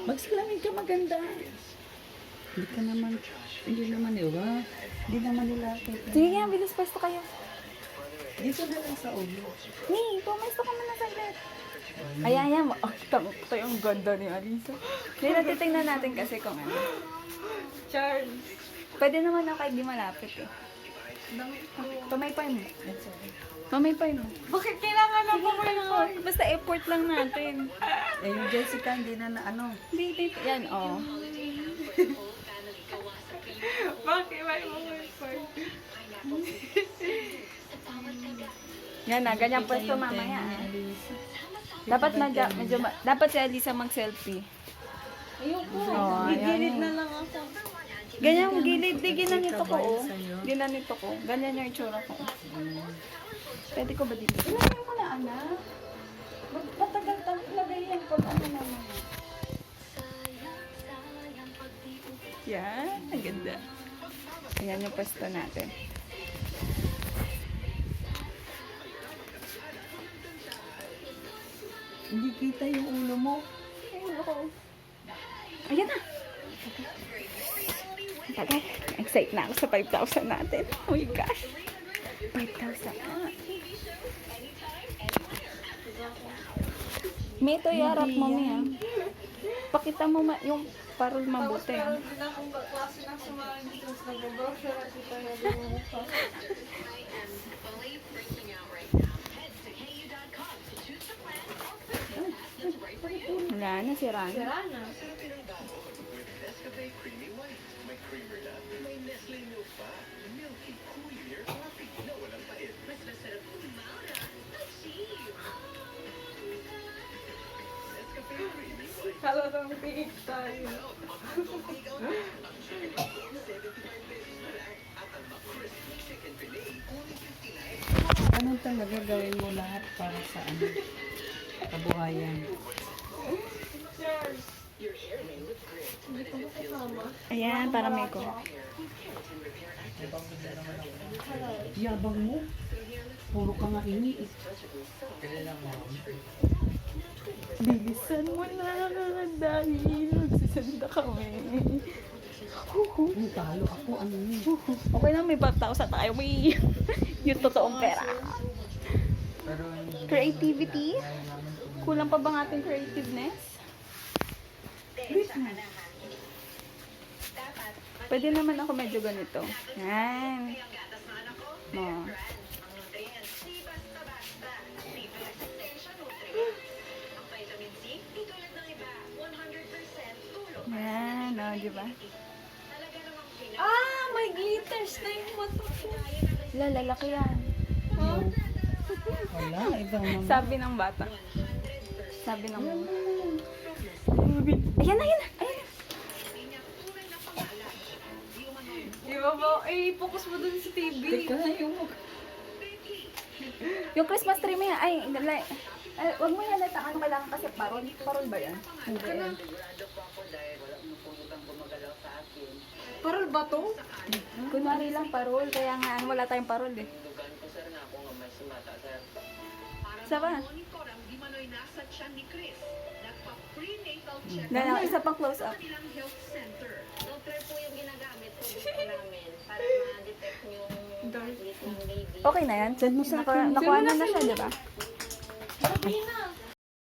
Magsalamin ka maganda. Hindi naman iwa. Hindi naman nila kita. Sige nga, bilis pwesto kayo. Dito na lang sa ulo. Pumesto ka muna saglit. Ayan. Ito yung ganda ni Alisa. Hindi, natitingnan natin kasi kung ano. Charles. Pwede naman ako kahit di malapit eh. Pamaypay mo. Pamaypay mo. Bakit kailangan na po Basta effort lang natin. Eh, yung Jessica, hindi na ano. Hindi. Yan, oh. Bakit may mga Yan na, ganyan pwesto mamaya. Dapat dapat si Alisa mag-selfie. Ayoko. Oh, Gigilid na lang ako. Ganyan, gilid. Di, ginanito ko, oh. Ginanito ko. Ganyan yung itsura ko. Pwede ko ba dito? Ilagay mo na, anak. Matagal lagay yan pag ano naman. Yan, ang ganda. Ayan yung pwesto natin. Hindi kita yung ulo mo. Ayun ako. Ayan na. Tagay. Excited na ako sa 5,000 natin. Oh my gosh. 5,000 na. May ito yarap mo, Mia. Pakita mo yung parol mabuti. Meron din akong klase ng sumahan dito sa nag-brochure at ito yung mukha. Wala na, sira na. Sira na. Talagang piik tayo. Anong talaga gawin mo lahat para sa ano? Kabuhayan. Cheers! Hindi ko makasama. Ayan, para may ko. Yabang mo. Puro ka nga ini. Bilisan mo na dahil magsisanda kami. Ang talo ako, ano yun? Okay na, may 5,000 tayo. May yung totoong pera. Creativity? Kulang pa bang ating creativeness? Pwede naman ako medyo ganito. Yan. Mo. Yan, o, di ba? Ah! May glitters na yung mata ko. Lalaki yan. Wala, ibang naman. Sabi ng bata. Sabi ng mama. Ayan na, ayan na. Ayan na. Di ba ba? Eh, focus mo dun sa TV. Teka, yung Yung Christmas tree mo yan. Ay, wag mo yan ano kailangan kasi parol. Parol ba yan? Hindi yan. Parol ba to? Kunwari lang parol. Kaya nga wala tayong parol eh. Saba? Na, isa pang close up. Okay na yan. Nakuha na siya, di ba?